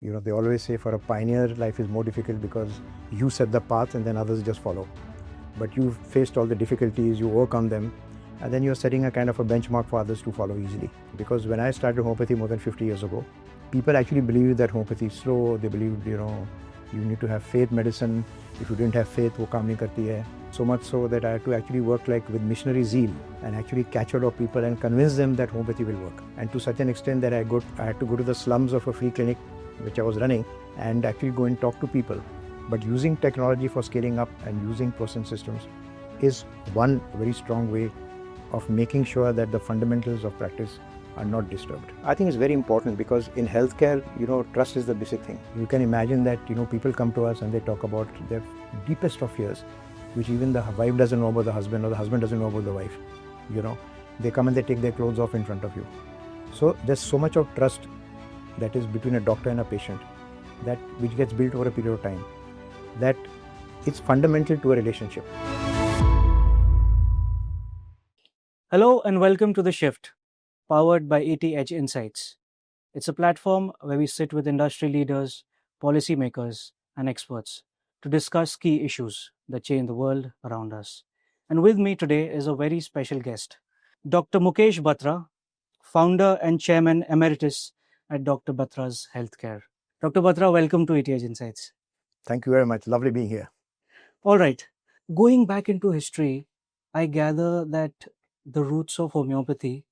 They always say for a pioneer, life is more difficult because you set the path and then others just follow. But you've faced all the difficulties, you overcome them, and then you're setting a kind of a benchmark for others to follow easily. Because when I started homeopathy more than 50 years ago, people actually believed that homeopathy is slow. They believed, you need to have faith medicine. If you didn't have faith, wo kaam nahi karti hai. So much so that I had to actually work like with missionary zeal and actually catch hold of people and convince them that homeopathy will work. And to such an extent that I had to go to the slums of a free clinic which I was running and actually go and talk to people. But using technology for scaling up and using process systems is one very strong way of making sure that the fundamentals of practice are not disturbed. I think it's very important because in healthcare, trust is the basic thing. You can imagine that, people come to us and they talk about their deepest of fears, which even the wife doesn't know about the husband or the husband doesn't know about the wife. They come and they take their clothes off in front of you. So there's so much of trust that is between a doctor and a patient which gets built over a period of time, that it's fundamental to a relationship. Hello and welcome to The Shift, powered by ET Insights. It's a platform where we sit with industry leaders, policymakers, and experts to discuss key issues that change the world around us. And with me today is a very special guest, Dr. Mukesh Batra, founder and chairman emeritus at Dr. Batra's Healthcare. Dr. Batra, welcome to ET Insights. Thank you very much. Lovely being here. All right. Going back into history, I gather that the roots of homeopathy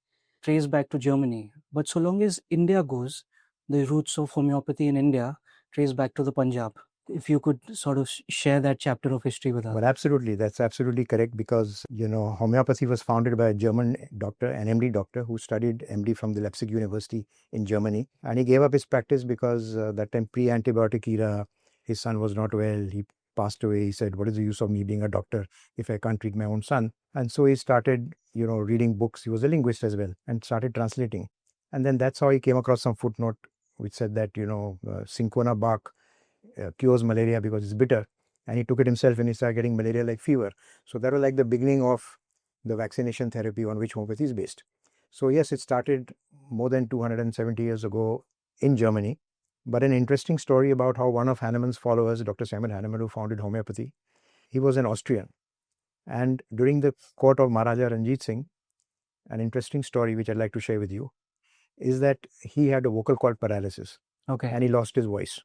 trace back to Germany. But so long as India goes, the roots of homeopathy in India trace back to the Punjab. If you could sort of share that chapter of history with us. Well, absolutely. That's absolutely correct because, homeopathy was founded by a German doctor, an MD doctor who studied MD from the Leipzig University in Germany. And he gave up his practice because that time pre-antibiotic era, his son was not well. He passed away. He said, what is the use of me being a doctor if I can't treat my own son? And so he started, reading books. He was a linguist as well and started translating. And then that's how he came across some footnote which said that, cinchona bark cures malaria because it's bitter. And he took it himself and he started getting malaria-like fever. So that was like the beginning of the vaccination therapy on which homeopathy is based. So yes, it started more than 270 years ago in Germany. But an interesting story about how one of Hahnemann's followers, Dr. Samuel Hahnemann, who founded homeopathy, he was an Austrian. And during the court of Maharaja Ranjit Singh, an interesting story which I'd like to share with you is that he had a vocal cord paralysis. Okay. And he lost his voice.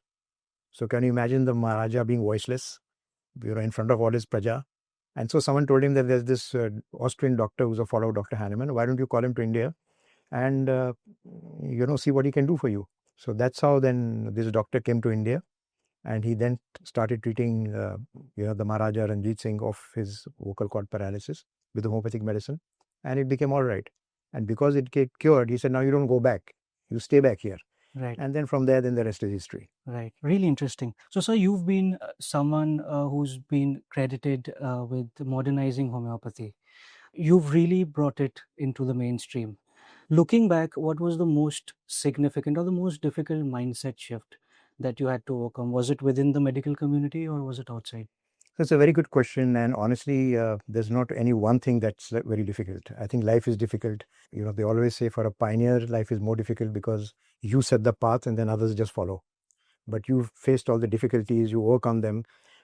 So can you imagine the Maharaja being voiceless, in front of all his praja? And so someone told him that there's this Austrian doctor who's a follower of Dr. Hahnemann. Why don't you call him to India and, see what he can do for you? So that's how then this doctor came to India. And he then started treating, the Maharaja Ranjit Singh of his vocal cord paralysis with homeopathic medicine. And it became all right. And because it get cured, he said, now you don't go back. You stay back here. Right. And then from there, then the rest is history. Right. Really interesting. So, sir, you've been someone who's been credited with modernizing homeopathy. You've really brought it into the mainstream. Looking back, what was the most significant or the most difficult mindset shift that you had to overcome? Was it within the medical community or was it outside? That's a very good question. And honestly, there's not any one thing that's very difficult. I think life is difficult. They always say for a pioneer, life is more difficult because you set the path and then others just follow. But you've faced all the difficulties, you overcome them,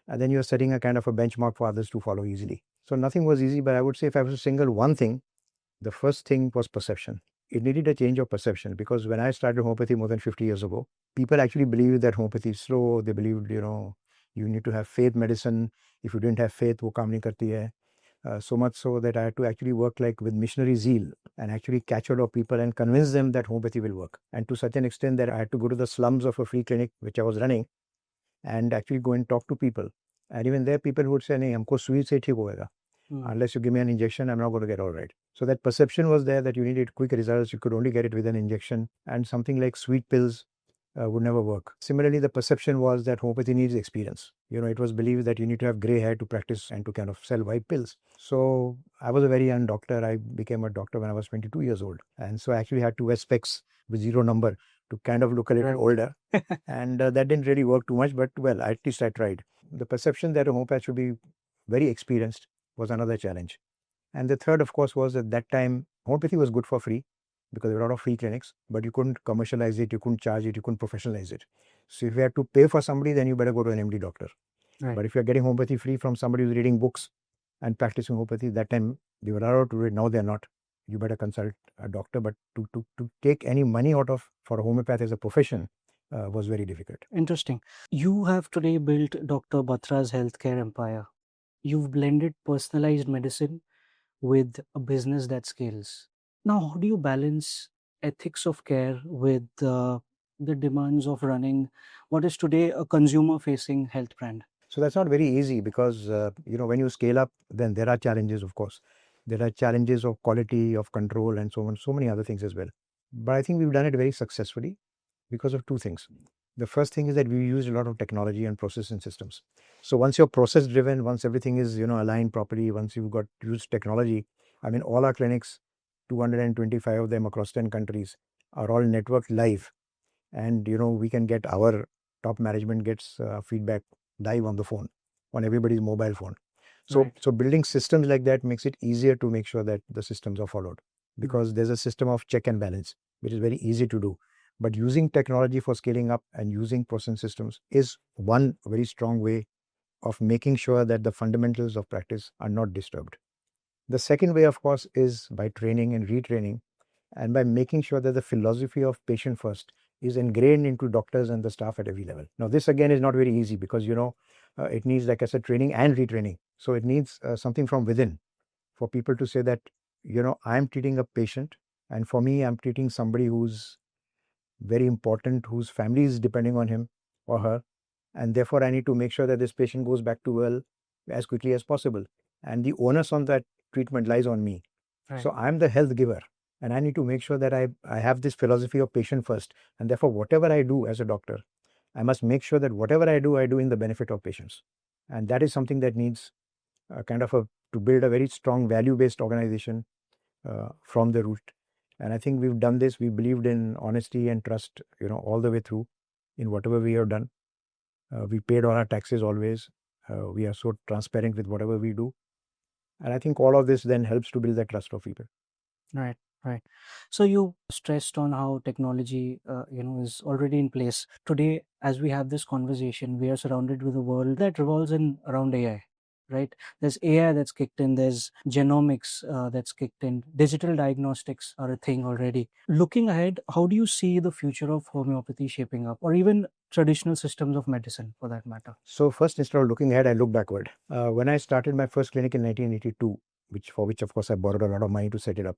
and then you're setting a kind of a benchmark for others to follow easily. So nothing was easy, but I would say if I was to single one thing, the first thing was perception. It needed a change of perception because when I started homeopathy more than 50 years ago, people actually believed that homeopathy is slow. They believed, you need to have faith medicine. If you didn't have faith, wo kaam nahi karti hai. So much so that I had to actually work like with missionary zeal and actually catch hold of people and convince them that homeopathy will work. And to such an extent that I had to go to the slums of a free clinic which I was running and actually go and talk to people. And even there, people who would say, nahi, humko sweet se theek hoega. Unless you give me an injection, I'm not going to get all right. So that perception was there that you needed quick results. You could only get it with an injection, and something like sweet pills would never work. Similarly, the perception was that homeopathy needs experience. It was believed that you need to have gray hair to practice and to kind of sell white pills. So I was a very young doctor. I became a doctor when I was 22 years old. And so I actually had to wear specs with zero number to kind of look a little older. And that didn't really work too much, but well, at least I tried. The perception that a homeopath should be very experienced was another challenge. And the third, of course, was at that time, homeopathy was good for free. because there were a lot of free clinics, but you couldn't commercialize it, you couldn't charge it, you couldn't professionalize it. So if you have to pay for somebody, then you better go to an MD doctor. Right. But if you're getting homeopathy free from somebody who's reading books and practicing homeopathy, that time they were allowed to read, now they're not. You better consult a doctor. But to take any money out of for a homeopath as a profession was very difficult. Interesting. You have today built Dr. Batra's healthcare empire. You've blended personalized medicine with a business that scales. Now, how do you balance ethics of care with the demands of running what is today a consumer facing health brand? So that's not very easy because, when you scale up, then there are challenges, of course. There are challenges of quality, of control, and so on, so many other things as well. But I think we've done it very successfully because of two things. The first thing is that we used a lot of technology and process and systems. So once you're process driven, once everything is, aligned properly, once you've got used technology, I mean, all our clinics, 225 of them across 10 countries, are all networked live. And, we can get our top management gets feedback live on the phone, on everybody's mobile phone. So, Right. so building systems like that makes it easier to make sure that the systems are followed, because there's a system of check and balance, which is very easy to do. But using technology for scaling up and using process systems is one very strong way of making sure that the fundamentals of practice are not disturbed. The second way, of course, is by training and retraining, and by making sure that the philosophy of patient first is ingrained into doctors and the staff at every level. Now, this again is not very easy because, it needs, like I said, training and retraining. So it needs something from within for people to say that, I'm treating a patient, and for me, I'm treating somebody who's very important, whose family is depending on him or her. And therefore, I need to make sure that this patient goes back to well as quickly as possible. And the onus on that treatment lies on me. Right. So I'm the health giver, and I need to make sure that I have this philosophy of patient first. And therefore, whatever I do as a doctor, I must make sure that whatever I do in the benefit of patients. And that is something that needs to build a very strong value-based organization from the root. And I think we've done this. We believed in honesty and trust, all the way through in whatever we have done. We paid all our taxes always. We are so transparent with whatever we do. And I think all of this then helps to build the trust of people. Right, right. So you stressed on how technology, is already in place. Today, as we have this conversation, we are surrounded with a world that revolves around AI, right? There's AI that's kicked in, there's genomics that's kicked in, digital diagnostics are a thing already. Looking ahead, how do you see the future of homeopathy shaping up, or even traditional systems of medicine for that matter? So first, instead of looking ahead, I look backward. When I started my first clinic in 1982, for which of course I borrowed a lot of money to set it up,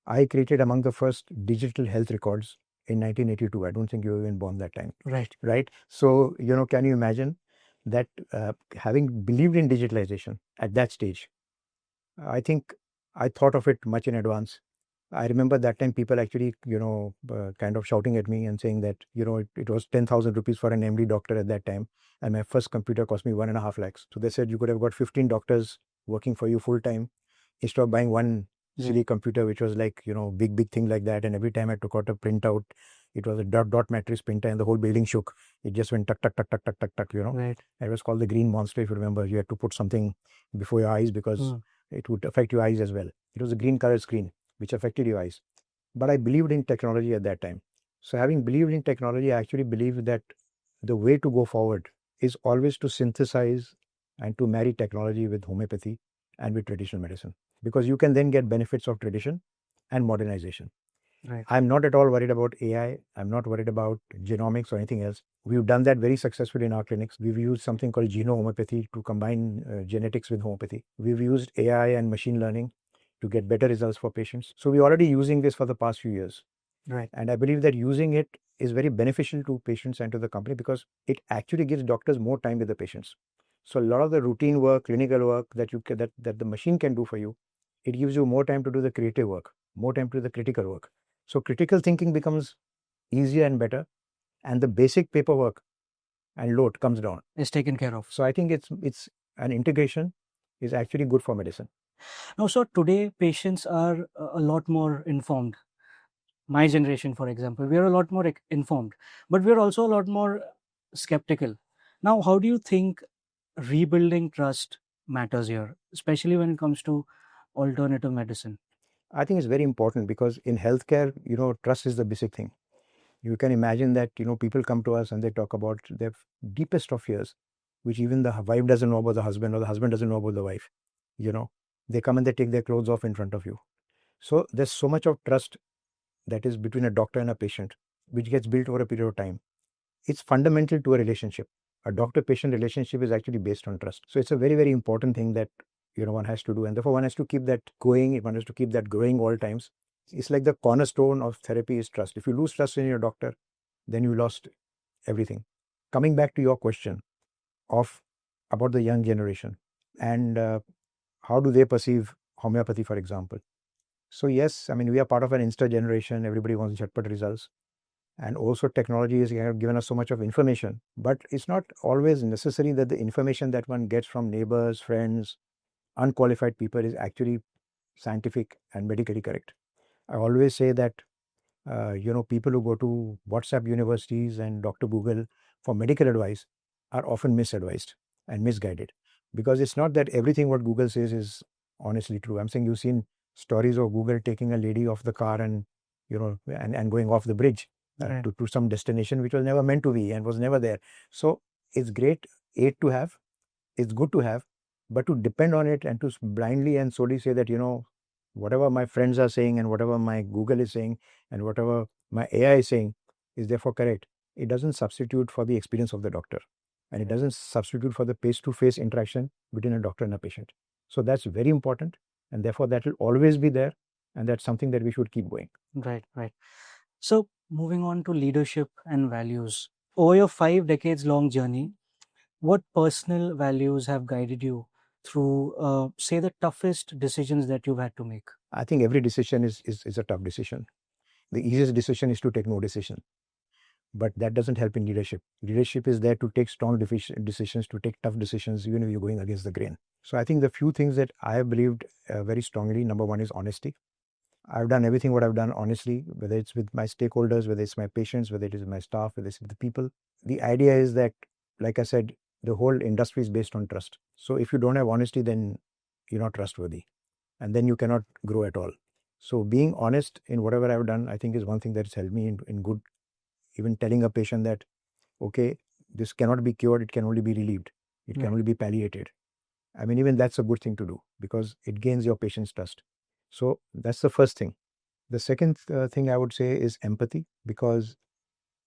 I created among the first digital health records in 1982. I don't think you were even born that time. Right. Right. So, can you imagine that having believed in digitalization at that stage, I think I thought of it much in advance. I remember that time people actually, kind of shouting at me and saying that, it was 10,000 rupees for an MD doctor at that time. And my first computer cost me 1.5 lakhs. So they said you could have got 15 doctors working for you full time instead of buying one silly computer, which was like, big thing like that. And every time I took out a printout, it was a dot matrix printer and the whole building shook. It just went tuck, tuck, tuck, tuck, tuck, tuck, tuck, Right. It was called the green monster, if you remember. You had to put something before your eyes because it would affect your eyes as well. It was a green colored screen, which affected your eyes. But I believed in technology at that time. So having believed in technology, I actually believe that the way to go forward is always to synthesize and to marry technology with homeopathy and with traditional medicine, because you can then get benefits of tradition and modernization. Right. I'm not at all worried about AI. I'm not worried about genomics or anything else. We've done that very successfully in our clinics. We've used something called homeopathy to combine genetics with homeopathy. We've used AI and machine learning to get better results for patients. So we're already using this for the past few years. Right. And I believe that using it is very beneficial to patients and to the company because it actually gives doctors more time with the patients. So a lot of the routine work, clinical work that the machine can do for you, it gives you more time to do the creative work, more time to do the critical work. So critical thinking becomes easier and better, and the basic paperwork and load comes down. Is taken care of. So I think it's an integration is actually good for medicine. Now, so today patients are a lot more informed. My generation, for example, we are a lot more informed, but we are also a lot more skeptical. Now, how do you think rebuilding trust matters here, especially when it comes to alternative medicine? I think it's very important because in healthcare, trust is the basic thing. You can imagine that, people come to us and they talk about their deepest of fears, which even the wife doesn't know about the husband or the husband doesn't know about the wife. You know, they come and they take their clothes off in front of you. So there's so much of trust that is between a doctor and a patient, which gets built over a period of time. It's fundamental to a relationship. A doctor-patient relationship is actually based on trust. So it's a very, very important thing that one has to do, and therefore one has to keep that going. One has to keep that growing all times. It's like the cornerstone of therapy is trust. If you lose trust in your doctor, then you lost everything. Coming back to your question of about the young generation and how do they perceive homeopathy, for example. So yes, I mean, we are part of an insta generation. Everybody wants jhatpat results. And also technology has given us so much of information, but it's not always necessary that the information that one gets from neighbors, friends, unqualified people is actually scientific and medically correct. I always say that people who go to WhatsApp universities and Dr. Google for medical advice are often misadvised and misguided, because it's not that everything what Google says is honestly true. I'm saying you've seen stories of Google taking a lady off the car and and going off the bridge Right. to some destination which was never meant to be and was never there. So it's great aid to have, it's good to have, but to depend on it and to blindly and solely say that whatever my friends are saying and whatever my Google is saying and whatever my AI is saying is therefore correct, it doesn't substitute for the experience of the doctor, and it doesn't substitute for the face-to-face interaction between a doctor and a patient. So that's very important, and therefore that will always be there, and that's something that we should keep going. Right, right. So, moving on to leadership and values. Over your 5 decades long journey, what personal values have guided you through, say, the toughest decisions that you've had to make? I think every decision is a tough decision. The easiest decision is to take no decision, but that doesn't help in leadership. Leadership is there to take strong decisions, to take tough decisions, even if you're going against the grain. So I think the few things that I have believed very strongly, number one is honesty. I've done everything what I've done honestly, whether it's with my stakeholders, whether it's my patients, whether it is my staff, whether it's with the people. The idea is that, like I said, the whole industry is based on trust. So if you don't have honesty, then you're not trustworthy, and then you cannot grow at all. So being honest in whatever I've done, I think is one thing that has helped me in good. Even telling a patient that, okay, this cannot be cured, it can only be relieved, it can Right. only be palliated. I mean, even that's a good thing to do because it gains your patient's trust. So that's the first thing. The second thing I would say is empathy, because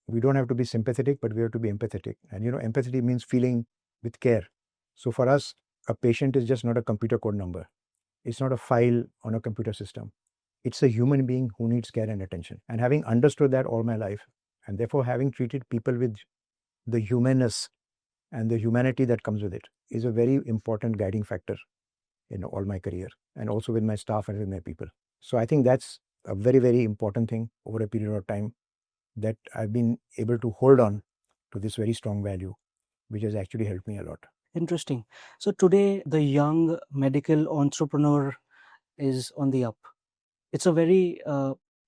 we don't have to be sympathetic, but we have to be empathetic. And empathy means feeling with care. So for us, a patient is just not a computer code number. It's not a file on a computer system. It's a human being who needs care and attention. And having understood that all my life, and therefore having treated people with the humanness and the humanity that comes with it, is a very important guiding factor in all my career, and also with my staff and with my people. So I think that's a very, very important thing over a period of time, that I've been able to hold on to this very strong value, which has actually helped me a lot. Interesting. So, today, the young medical entrepreneur is on the up. It's a very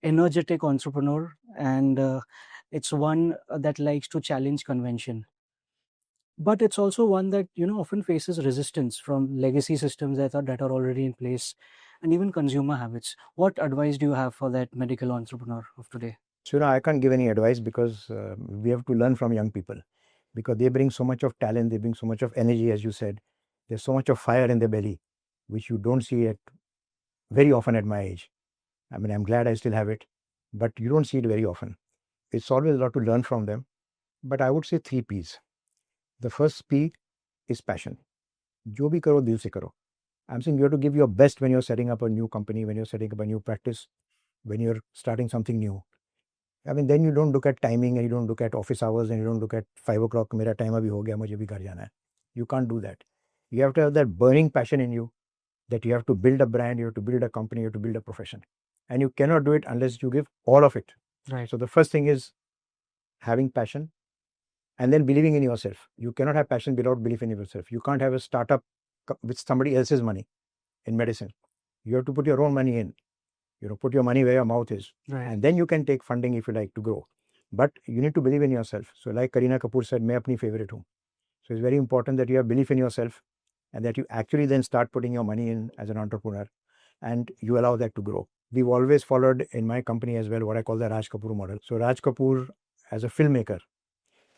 energetic entrepreneur, and it's one that likes to challenge convention. But it's also one that often faces resistance from legacy systems that are already in place, and even consumer habits. What advice do you have for that medical entrepreneur of today? So I can't give any advice, because we have to learn from young people, because they bring so much of talent, they bring so much of energy, as you said. There's so much of fire in their belly, which you don't see it very often at my age. I mean, I'm glad I still have it, but you don't see it very often. It's always a lot to learn from them. But I would say 3 P's. The first P is passion. Jo bhi karo, dil se karo. I'm saying you have to give your best when you're setting up a new company, when you're setting up a new practice, when you're starting something new. I mean, then you don't look at timing, and you don't look at office hours, and you don't look at 5 o'clock, mera time abhi ho gaya, mujhe bhi ghar jana hai. You can't do that. You have to have that burning passion in you, that you have to build a brand, you have to build a company, you have to build a profession. And you cannot do it unless you give all of it. Right. So the first thing is having passion, and then believing in yourself. You cannot have passion without belief in yourself. You can't have a startup with somebody else's money in medicine. You have to put your own money in. Put your money where your mouth is. Right. And then you can take funding if you like to grow. But you need to believe in yourself. So like Kareena Kapoor said, main apni favorite hu. So it's very important that you have belief in yourself, and that you actually then start putting your money in as an entrepreneur. and you allow that to grow. We've always followed in my company as well what I call the Raj Kapoor model. So Raj Kapoor, as a filmmaker,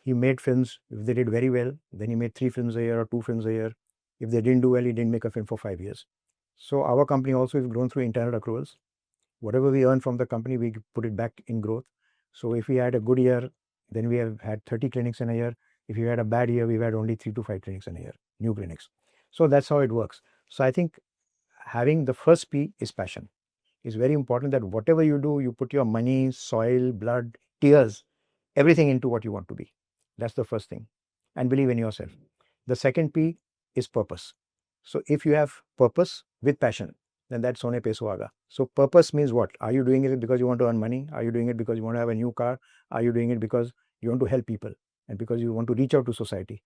he made films. If they did very well, then he made 3 films a year or 2 films a year. If they didn't do well, he didn't make a film for 5 years. So our company also is grown through internal accruals. Whatever we earn from the company, we put it back in growth. So if we had a good year, then we have had 30 clinics in a year. If you had a bad year, we've had only 3 to 5 clinics in a year, new clinics. So that's how it works. So I think having the first P is passion. It's very important that whatever you do, you put your money, soil, blood, tears, everything into what you want to be. That's the first thing. And believe in yourself. The second P is purpose. So if you have purpose with passion, then that's Sone Pe Suhaga. So purpose means what? Are you doing it because you want to earn money? Are you doing it because you want to have a new car? Are you doing it because you want to help people and because you want to reach out to society?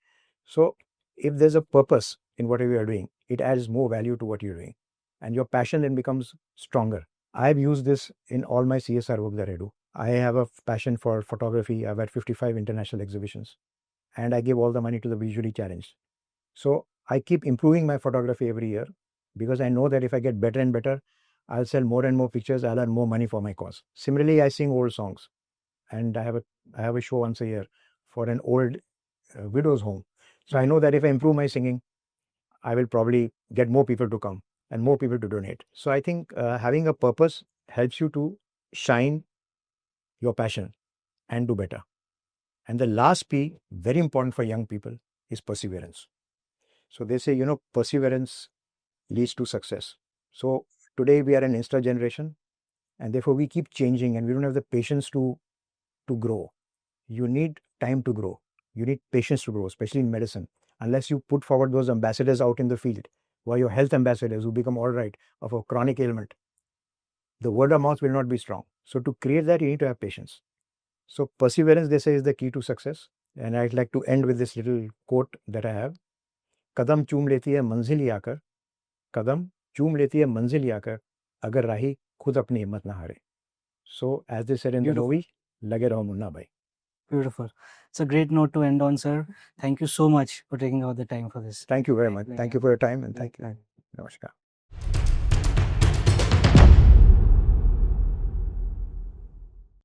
So if there's a purpose in whatever you're doing, it adds more value to what you're doing. And your passion then becomes stronger. I've used this in all my CSR work that I do. I have a passion for photography. I've had 55 international exhibitions, and I give all the money to the visually challenged. So I keep improving my photography every year because I know that if I get better and better, I'll sell more and more pictures. I'll earn more money for my cause. Similarly, I sing old songs, and I have a show once a year for an old widow's home. So I know that if I improve my singing, I will probably get more people to come and more people to donate. So I think having a purpose helps you to shine your passion and do better. And the last P, very important for young people, is perseverance. So they say, perseverance leads to success. So today we are an Insta generation, and therefore we keep changing, and we don't have the patience to grow. You need time to grow. You need patience to grow, especially in medicine. Unless you put forward those ambassadors out in the field, who are your health ambassadors who become all right of a chronic ailment, the word of mouth will not be strong. So to create that, you need to have patience. So perseverance, they say, is the key to success. And I'd like to end with this little quote that I have. कदम चूम लेती है मंजिल आकर, कदम चूम लेती है मंजिल आकर, अगर राही खुद अपनी हिम्मत ना हारे. So as they said in the movie, लगे रहो मुन्ना भाई. Beautiful. It's a great note to end on, sir. Thank you so much for taking out the time for this. Thank you very much. Thank you for your time, and thank you. Namaskar.